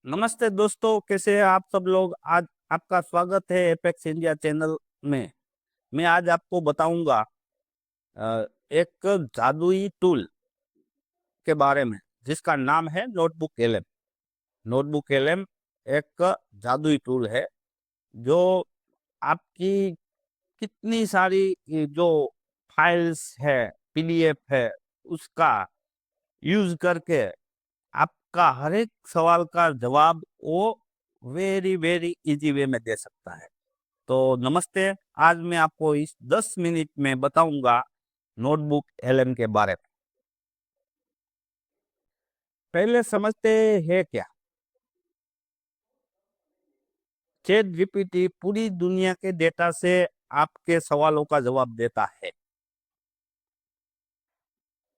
नमस्ते दोस्तों, कैसे हैं आप सब लोग। आज आपका स्वागत है एपेक्स इंडिया चैनल में। मैं आज आपको बताऊंगा एक जादुई टूल के बारे में जिसका नाम है नोटबुक एलएम। नोटबुक एलएम एक जादुई टूल है जो आपकी कितनी सारी ये जो फाइल्स है, पीडीएफ है, उसका यूज करके आपका हर एक सवाल का जवाब वो वेरी वेरी इजी वे में दे सकता है। तो नमस्ते, आज मैं आपको इस 10 मिनट में बताऊंगा नोटबुक एलएम के बारे में। पहले समझते हैं क्या। चैट जीपीटी पूरी दुनिया के डेटा से आपके सवालों का जवाब देता है,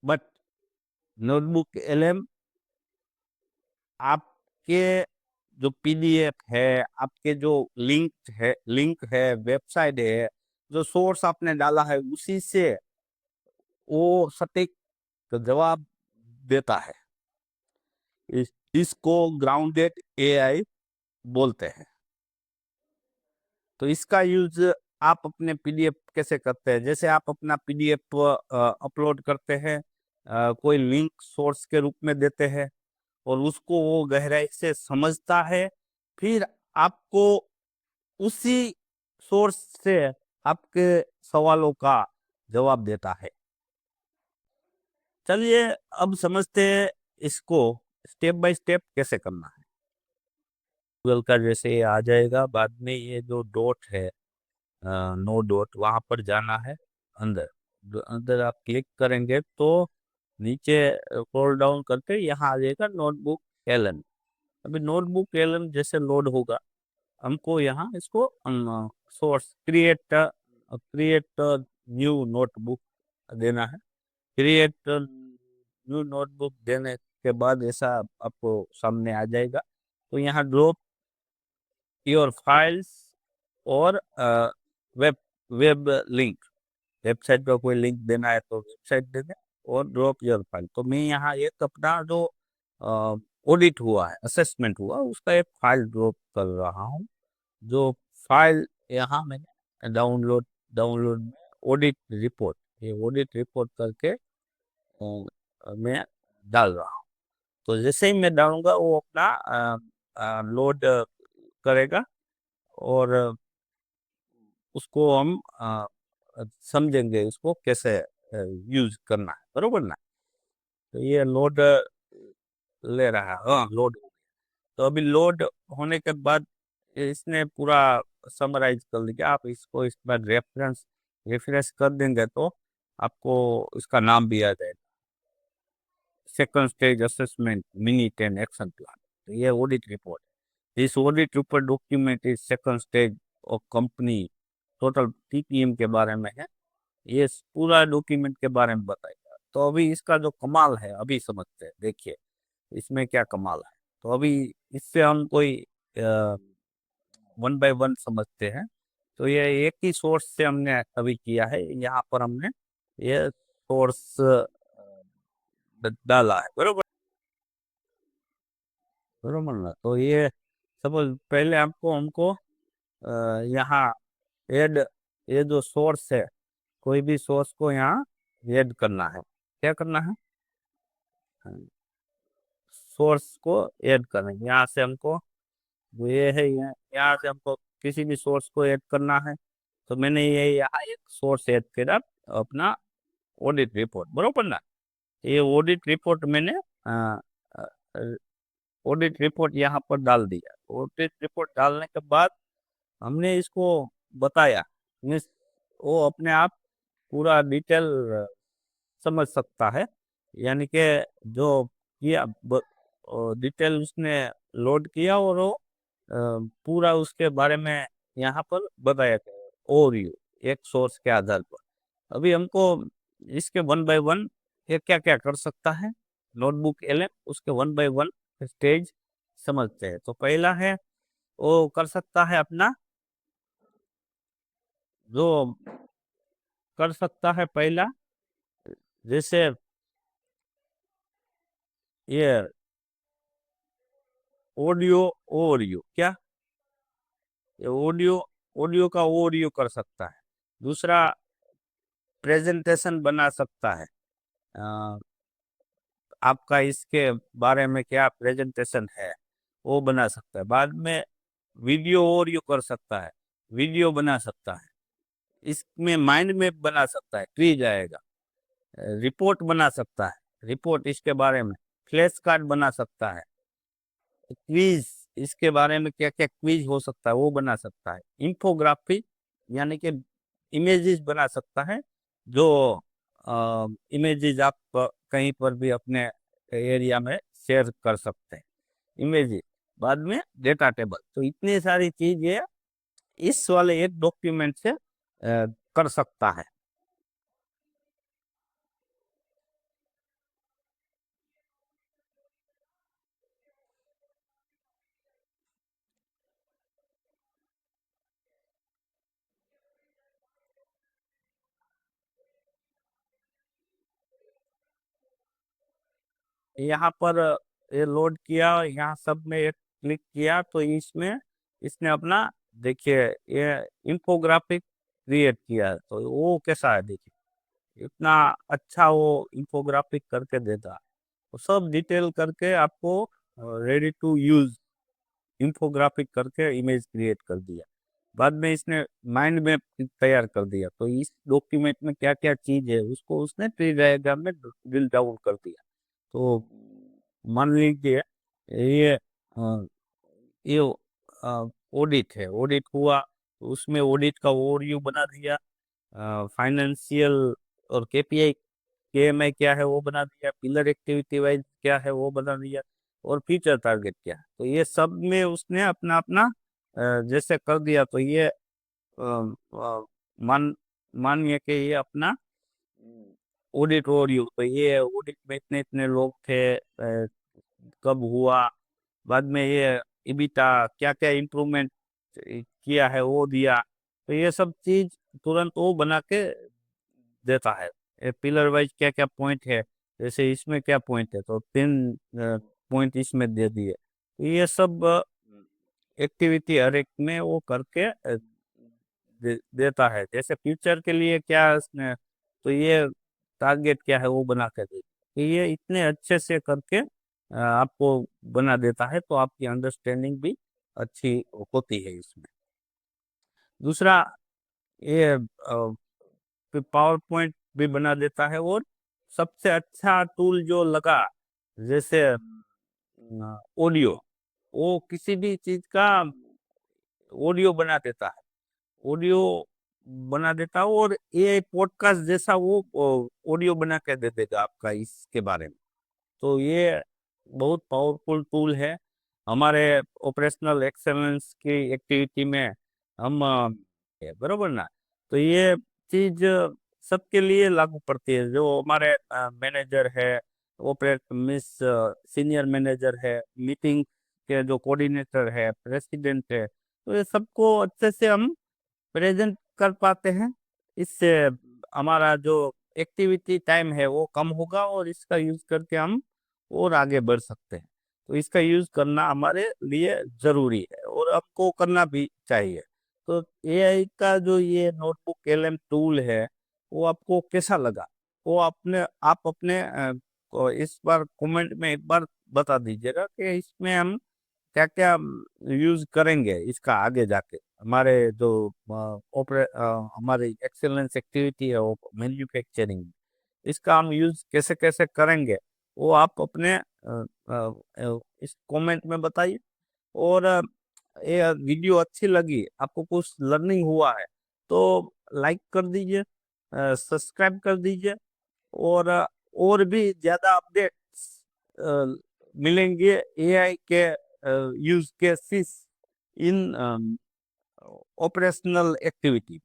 बट नोटबुक एलएम आपके जो पीडीएफ है, आपके जो लिंक है, वेबसाइट है, जो सोर्स आपने डाला है उसी से वो सटीक जवाब देता है। इसको ग्राउंडेड एआई बोलते हैं। तो इसका यूज आप अपने पीडीएफ कैसे करते हैं। जैसे आप अपना पीडीएफ अपलोड करते हैं, कोई लिंक सोर्स के रूप में देते हैं और उसको वो गहराई से समझता है, फिर आपको उसी सोर्स से आपके सवालों का जवाब देता है। चलिए अब समझते हैं इसको स्टेप बाय स्टेप कैसे करना है। गूगल का जैसे ये आ जाएगा, बाद में ये जो डॉट है, नो डॉट, वहां पर जाना है। अंदर अंदर आप क्लिक करेंगे तो नीचे स्क्रॉल डाउन करके यहाँ आ जाएगा नोटबुक एलन। अभी नोटबुक एलन जैसे लोड होगा, हमको यहाँ इसको सोर्स क्रिएट न्यू नोटबुक देना है। क्रिएट न्यू नोटबुक देने के बाद ऐसा आपको सामने आ जाएगा। तो यहाँ ड्रॉप योर फाइल्स और वेब वेब लिंक, वेबसाइट पर कोई लिंक देना है तो वेबसाइट दे दें, और ड्रॉप योर फाइल। तो मैं यहाँ एक अपना जो ऑडिट हुआ है, असेसमेंट हुआ, उसका एक फाइल ड्रॉप कर रहा हूँ। जो फाइल यहाँ मैंने डाउनलोड में ऑडिट रिपोर्ट, ये ऑडिट रिपोर्ट करके मैं डाल रहा हूँ। तो जैसे ही मैं डालूंगा वो अपना लोड करेगा और उसको हम समझेंगे उसको कैसे यूज करना है, बरोबर ना। तो ये लोड ले रहा है, हाँ लोड हो गया। तो अभी लोड होने के बाद इसने पूरा समराइज कर लिया। आप इसको इस बार रेफरेंस कर देंगे तो आपको इसका नाम भी आ जाएगा, second stage assessment mini 10 action plan. तो ये ऑडिट रिपोर्ट है। इस ऑडिट रिपोर्ट डॉक्यूमेंट इस second stage of company total TPM के बारे में है। ये पूरा डॉक्यूमेंट के बारे में बताएगा। तो अभी इसका जो कमाल है अभी समझते हैं, देखिए इसमें क्या कमाल है। तो अभी इससे हम कोई वन बाय वन समझते हैं। तो ये एक ही सोर्स से हमने अभी किया है। यहाँ पर हमने ये सोर्स डाला है, बरोबर बरोबर ना। तो ये सपोज पहले आपको हमको यहाँ ऐड, ये जो सोर्स है, कोई भी सोर्स को यहाँ ऐड करना है। क्या करना है, सोर्स को ऐड करना है। यहाँ से हमको जो ये है, यहाँ से हमको किसी भी सोर्स को ऐड करना है। तो मैंने ये यहाँ एक सोर्स ऐड करा, अपना ऑडिट रिपोर्ट, बरोबर ना। ये ऑडिट रिपोर्ट मैंने ऑडिट रिपोर्ट यहाँ पर डाल दिया। ऑडिट रिपोर्ट डालने के बाद हमने इसको बताया, मीन्स वो अपने आप पूरा डिटेल समझ सकता है। यानी कि जो किया डिटेल उसने लोड किया और वो पूरा उसके बारे में यहाँ पर बताया गया और यू एक सोर्स के आधार पर। अभी हमको इसके वन बाय वन ये क्या क्या कर सकता है नोटबुक एलएम, उसके वन बाय वन स्टेज समझते हैं। तो पहला है, वो कर सकता है अपना जो कर सकता है पहला, जैसे ये ऑडियो ओवरव्यू, क्या ये ऑडियो ऑडियो का ओवरव्यू कर सकता है। दूसरा, प्रेजेंटेशन बना सकता है। अ, आपका इसके बारे में क्या प्रेजेंटेशन है वो बना सकता है। बाद में वीडियो ओवरव्यू कर सकता है, वीडियो बना सकता है। इसमें माइंड मैप बना सकता है, क्विज आएगा। रिपोर्ट बना सकता है, रिपोर्ट इसके बारे में। फ्लैश कार्ड बना सकता है। क्विज, इसके बारे में क्या क्या क्विज हो सकता है वो बना सकता है। इंफोग्राफी यानी कि इमेजेस बना सकता है, जो इमेजेस आप कहीं पर भी अपने एरिया में शेयर कर सकते हैं, इमेजेस। बाद में डेटा टेबल। तो इतनी सारी चीजें इस वाले एक डॉक्यूमेंट से कर सकता है। यहाँ पर ये लोड किया, यहाँ सब में एक क्लिक किया तो इसमें इसने अपना, देखिए, ये इंफोग्राफिक क्रिएट किया है। तो वो कैसा है देखिए, इतना अच्छा वो इंफोग्राफिक करके देता है। तो सब डिटेल करके आपको रेडी टू यूज इंफोग्राफिक करके इमेज क्रिएट कर दिया। बाद में इसने माइंड मैप तैयार कर दिया। तो इस डॉक्यूमेंट में क्या क्या चीज है उसको उसने ट्री डायग्राम में ड्रिल डाउन कर दिया। तो मान लीजिए ये ये ऑडिट है, ऑडिट हुआ तो उसमें ऑडिट का ओवरव्यू बना दिया। फाइनेंशियल और केपीआई केएमआई क्या है वो बना दिया, पिलर एक्टिविटी वाइज क्या है वो बना दिया, और फ्यूचर टारगेट क्या है। तो ये सब में उसने अपना अपना जैसे कर दिया। तो ये मान मानिए कि ये अपना ऑडिट ओवरव्यू। तो ये ऑडिट में इतने इतने लोग थे, कब हुआ, बाद में ये इबिटा क्या क्या इम्प्रूवमेंट किया है वो दिया। तो ये सब चीज तुरंत वो बना के देता है। पिलर वाइज क्या क्या पॉइंट है, जैसे इसमें क्या पॉइंट है तो 3 पॉइंट इसमें दे दिए। तो ये सब एक्टिविटी हर एक में वो करके देता है। जैसे फ्यूचर के लिए क्या उसने, तो ये टारगेट क्या है वो बना के दे। तो ये इतने अच्छे से करके आपको बना देता है, तो आपकी अंडरस्टैंडिंग भी अच्छी होती है इसमें। दूसरा, ये पावर पॉइंट भी बना देता है। और सबसे अच्छा टूल जो लगा, जैसे ऑडियो, वो किसी भी चीज का ऑडियो बना देता है, ऑडियो बना देता है। और ये पॉडकास्ट जैसा वो ऑडियो बना के दे देगा आपका इसके बारे में। तो ये बहुत पावरफुल टूल है हमारे ऑपरेशनल एक्सेलेंस की एक्टिविटी में। हम बरोबर ना। तो ये चीज सबके लिए लागू पड़ती है, जो हमारे मैनेजर है, ऑपरेट मिस सीनियर मैनेजर है, मीटिंग के जो कोऑर्डिनेटर है, प्रेसिडेंट है। तो ये सबको अच्छे से हम प्रेजेंट कर पाते हैं। इससे हमारा जो एक्टिविटी टाइम है वो कम होगा, और इसका यूज करके हम और आगे बढ़ सकते हैं। तो इसका यूज करना हमारे लिए जरूरी है और आपको करना भी चाहिए। तो एआई का जो ये नोटबुक एलएम टूल है, वो आपको कैसा लगा, वो आप अपने को इस बार कमेंट में एक बार बता दीजिएगा कि इसमें हम क्या क्या यूज करेंगे इसका आगे जाके। हमारे जो हमारी एक्सेलेंस एक्टिविटी है वो मैन्युफैक्चरिंग, इसका हम यूज कैसे कैसे करेंगे वो आप अपने इस कमेंट में बताइए। और ये वीडियो अच्छी लगी, आपको कुछ लर्निंग हुआ है, तो लाइक कर दीजिए, सब्सक्राइब कर दीजिए। और भी ज्यादा अपडेट्स मिलेंगे एआई के use cases in operational activity.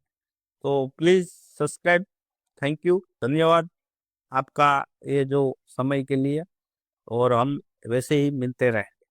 तो प्लीज सब्सक्राइब। थैंक यू, धन्यवाद आपका ये जो समय के लिए। और हम वैसे ही मिलते रहे।